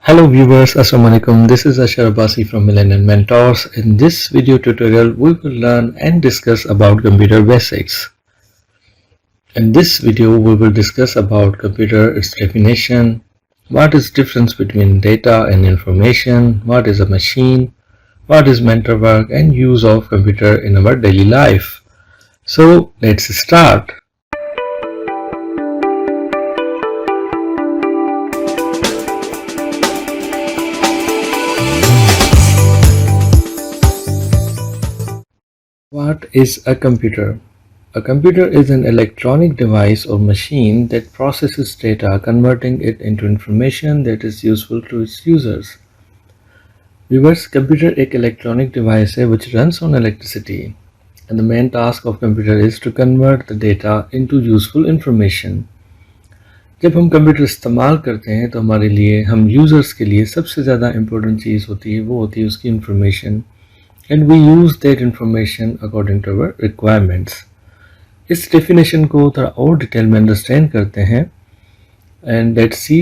Hello viewers, Assalamualaikum. This is Ashar Abbasi from Millennium Mentors. In this video tutorial, we will learn and discuss about computer basics. In this video, we will discuss about computer, its definition, what is difference between data and information, what is a machine, what is mental work and use of computer in our daily life. So let's start. What is a computer? A computer is an electronic device or machine that processes data, converting it into information that is useful to its users. Viewers, computer एक electronic device है which runs on electricity, and the main task of computer is to convert the data into useful information. जब हम computer इस्तेमाल करते हैं तो हमारे लिए, हम यूज़र्स के लिए सबसे ज़्यादा इम्पोर्टेंट चीज़ होती है, वो होती है उसकी information, and we use that information according to our requirements. इस डेफिनेशन को थोड़ा और डिटेल में अंडरस्टैंड करते हैं and let's see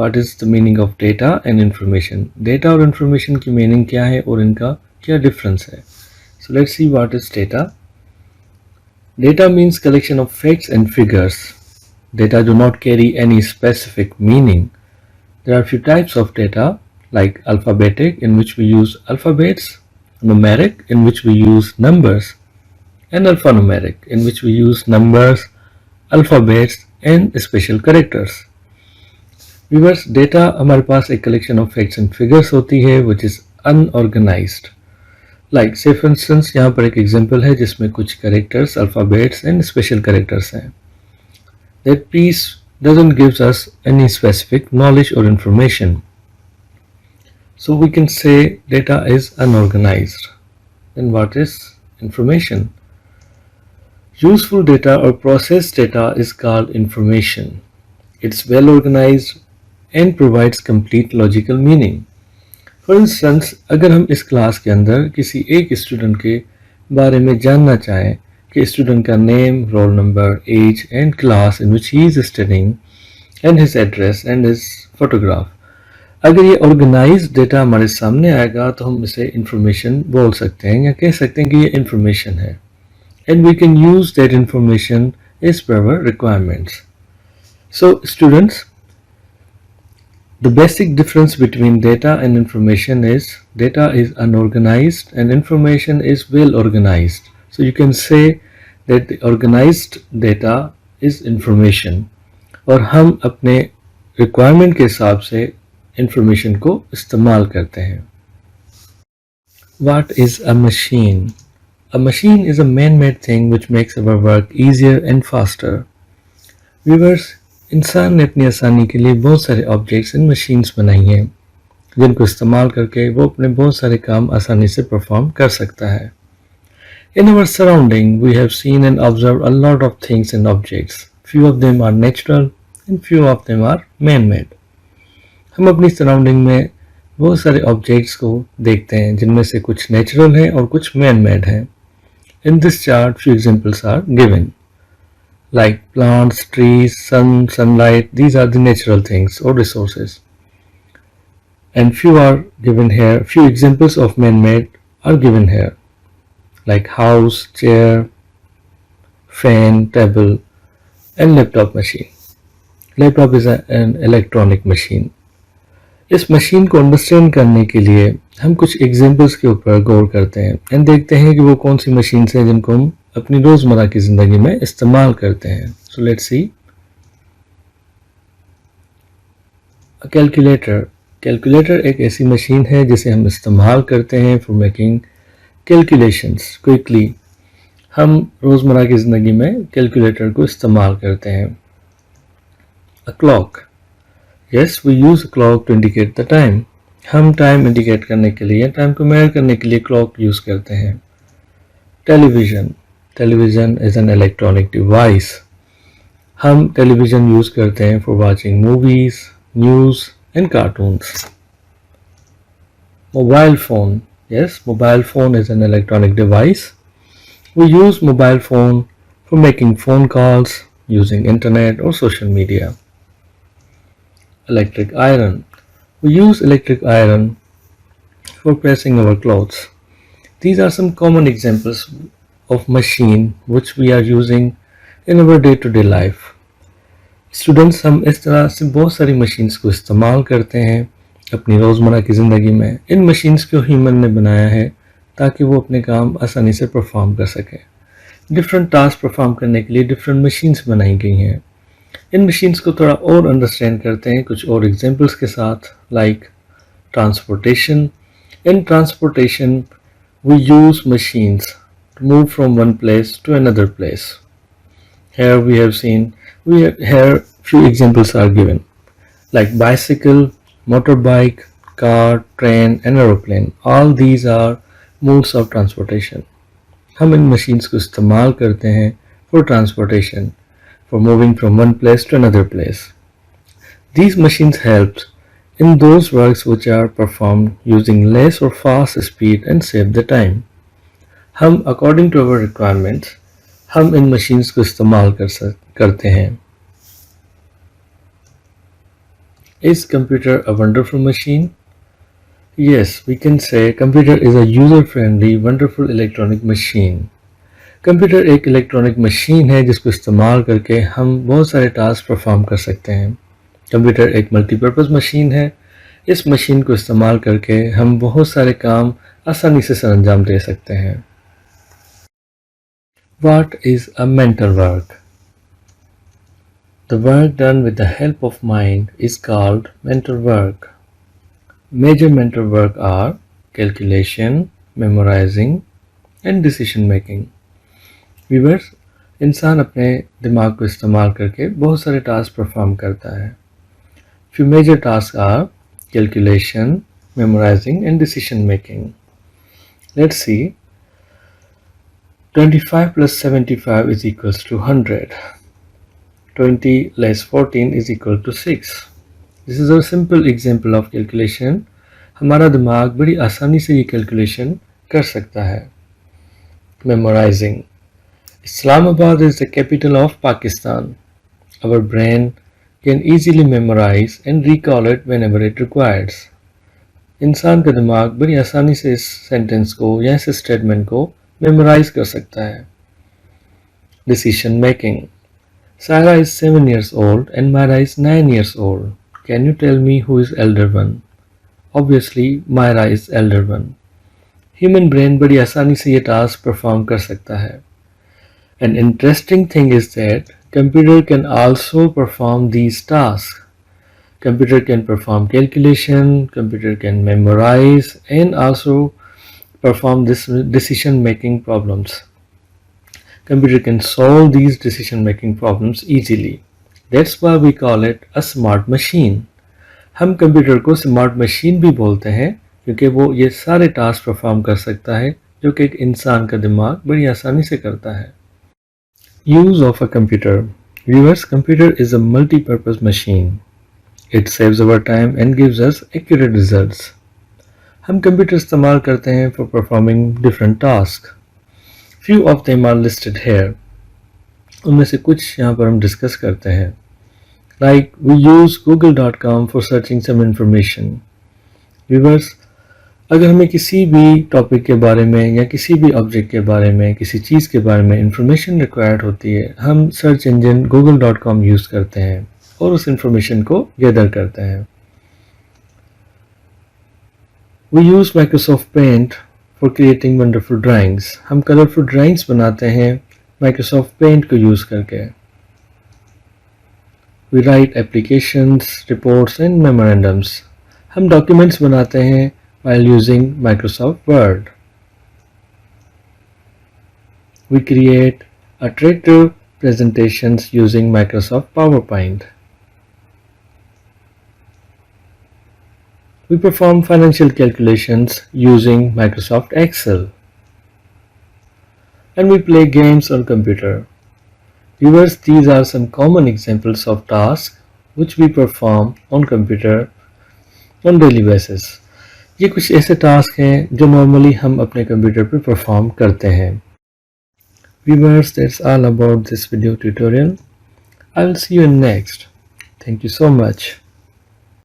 what is the meaning of data and information. Data और information की मीनिंग क्या है और इनका क्या डिफरेंस है. So let's see what is data. Data means collection of facts and figures. Data do not carry any specific meaning. There are few types of data like alphabetic, in which we use alphabets, numeric, in which we use numbers, and alphanumeric, in which we use numbers, alphabets and special characters. Viewers, data हमारे पास एक collection of facts and figures होती है which is unorganized. Like say for instance, यहाँ पर एक example है जिसमें कुछ characters, alphabets and special characters हैं. That piece doesn't gives us any specific knowledge or information. So we can say data is unorganized. Then what is information? Useful data or processed data is called information. It's well organized and provides complete logical meaning. For instance, अगर हम इस class के अंदर किसी एक student के बारे में जानना चाहें कि स्टूडेंट का name, roll number, age and class in which he is studying and his address and his photograph, अगर ये ऑर्गेनाइज्ड डेटा हमारे सामने आएगा तो हम इसे इंफॉर्मेशन बोल सकते हैं या कह सकते हैं कि ये इंफॉर्मेशन है, and we can use that information as per our requirements. So students, the basic difference between data and information is data is unorganized and information is well organized. So you can say that the organized data is information, और हम अपने requirement के हिसाब से information को इस्तेमाल करते हैं. What is a machine? A machine is a man-made thing which makes our work easier and faster. Viewers, इंसान ने अपनी आसानी के लिए बहुत सारे ऑब्जेक्ट्स एंड मशीन्स बनाई हैं जिनको इस्तेमाल करके वो अपने बहुत सारे काम आसानी से परफॉर्म कर सकता है. In our surrounding, we have seen and observed a lot of things and objects. Few of them are natural and few of them are man-made. हम अपनी सराउंडिंग में बहुत सारे ऑब्जेक्ट्स को देखते हैं जिनमें से कुछ नेचुरल हैं और कुछ मैन-मेड हैं. In this chart, few examples are given. Like plants, trees, sun, sunlight, these are the natural things or resources. And few are given here, few examples of man-made are given here. Like house, chair, fan, table, and laptop machine. Laptop is an electronic machine. इस machine को understand करने के लिए हम कुछ examples के ऊपर गौर करते हैं एंड देखते हैं कि वो कौन सी मशीन्स हैं जिनको हम अपनी रोज़मर्रा की ज़िंदगी में इस्तेमाल करते हैं. So let's see. Calculator. Calculator एक ऐसी मशीन है जिसे हम इस्तेमाल करते हैं फॉर मेकिंग कैलकुलेशंस क्विकली. हम रोज़मर्रा की ज़िंदगी में कैलकुलेटर को इस्तेमाल करते हैं. A clock. Yes, we use a clock to indicate the time. हम टाइम इंडिकेट करने के लिए, टाइम को मेजर करने के लिए क्लॉक यूज़ करते हैं. Television. Television is an electronic device. हम टेलीविज़न यूज़ करते हैं for watching movies, news and cartoons. Mobile phone. Yes, mobile phone is an electronic device. We use mobile phone for making phone calls, using internet or social media. Electric iron. We use electric iron for pressing our clothes. These are some common examples of machine which we are using in our day-to-day life. Students, हम इस तरह से बहुत सारी machines को इस्तेमाल करते हैं अपनी रोज़मर्रा की ज़िंदगी में। इन मशीन्स को ह्यूमन ने बनाया है ताकि वो अपने काम आसानी से परफॉर्म कर सके। डिफरेंट टास्क परफॉर्म करने के लिए डिफरेंट मशीन्स बनाई गई हैं। इन मशीन्स को थोड़ा और अंडरस्टैंड करते हैं कुछ और एग्जांपल्स के साथ, like transportation. In transportation we use machines to move from one place to another place. Here we have seen, here few examples are given, like bicycle, motorbike, car, train and aeroplane. All these are modes of transportation. हम इन machines को इस्तेमाल करते हैं for transportation, for moving from one place to another place. These machines help in those works which are performed using less or fast speed and save the time. हम according to our requirements हम इन machines को इस्तेमाल करते हैं। Is computer a wonderful machine? Yes, we can say computer is a user-friendly, wonderful electronic machine. Computer एक electronic machine है जिसको इस्तेमाल करके हम बहुत सारे टास्क परफॉर्म कर सकते हैं। कंप्यूटर एक मल्टीपर्पज़ मशीन है। इस मशीन को इस्तेमाल करके हम बहुत सारे काम आसानी से सरअंजाम दे सकते हैं। What is a mental work? The work done with the help of mind is called mental work. Major mental work are calculation, memorizing and decision making. Viewers, इंसान अपने दिमाग को इस्तेमाल करके बहुत सारे टास्क परफॉर्म करता है। Few major tasks are calculation, memorizing and decision making. Let's see. 25 plus 75 is equals to 100. 20 less 14 is equal to 6. This is a simple example of calculation. हमारा दिमाग बड़ी आसानी से ये calculation कर सकता है। Memorizing. Islamabad is the capital of Pakistan. Our brain can easily memorize and recall it whenever it requires. इंसान का दिमाग बड़ी आसानी से इस सेंटेंस को या इस स्टेटमेंट को मेमोराइज कर सकता है। Decision making. Sarah is 7 years old and Myra is 9 years old. Can you tell me who is elder one? Obviously, Myra is elder one. Human brain बड़ी आसानी से ये टास्क परफॉर्म कर सकता है। An interesting thing is that computer can also perform these tasks. Computer can perform calculation, computer can memorize and also perform this decision making problems. Computer can solve these decision making problems easily. That's why we call it a smart machine. हम computer को smart machine भी बोलते हैं क्योंकि वो ये सारे task perform कर सकता है जो कि एक इंसान का दिमाग बड़ी आसानी से करता है। Use of a computer. Viewers, computer is a multi-purpose machine. It saves our time and gives us accurate results. हम कंप्यूटर इस्तेमाल करते हैं for performing different tasks. Few of them are listed here. उनमें से कुछ यहाँ पर हम डिस्कस करते हैं। Like we use google.com for searching some information. Viewers, अगर हमें किसी भी टॉपिक के बारे में या किसी भी ऑब्जेक्ट के बारे में किसी चीज़ के बारे में इंफॉर्मेशन रिक्वायर्ड होती है, हम सर्च इंजन google.com यूज़ करते हैं और उस इंफॉर्मेशन को गैदर करते हैं। We use Microsoft Paint for creating wonderful drawings. हम कलरफुल ड्राइंग्स बनाते हैं Microsoft Paint को यूज़ करके। We write applications, reports and memorandums. हम डॉक्यूमेंट्स बनाते हैं while using Microsoft Word. We create attractive presentations using Microsoft PowerPoint. We perform financial calculations using Microsoft Excel. And we play games on computer. Viewers, these are some common examples of tasks which we perform on computer on daily basis. ये कुछ ऐसे task हैं जो normally हम अपने computer पर perform करते हैं। Viewers, that's all about this video tutorial. I will see you in next. Thank you so much.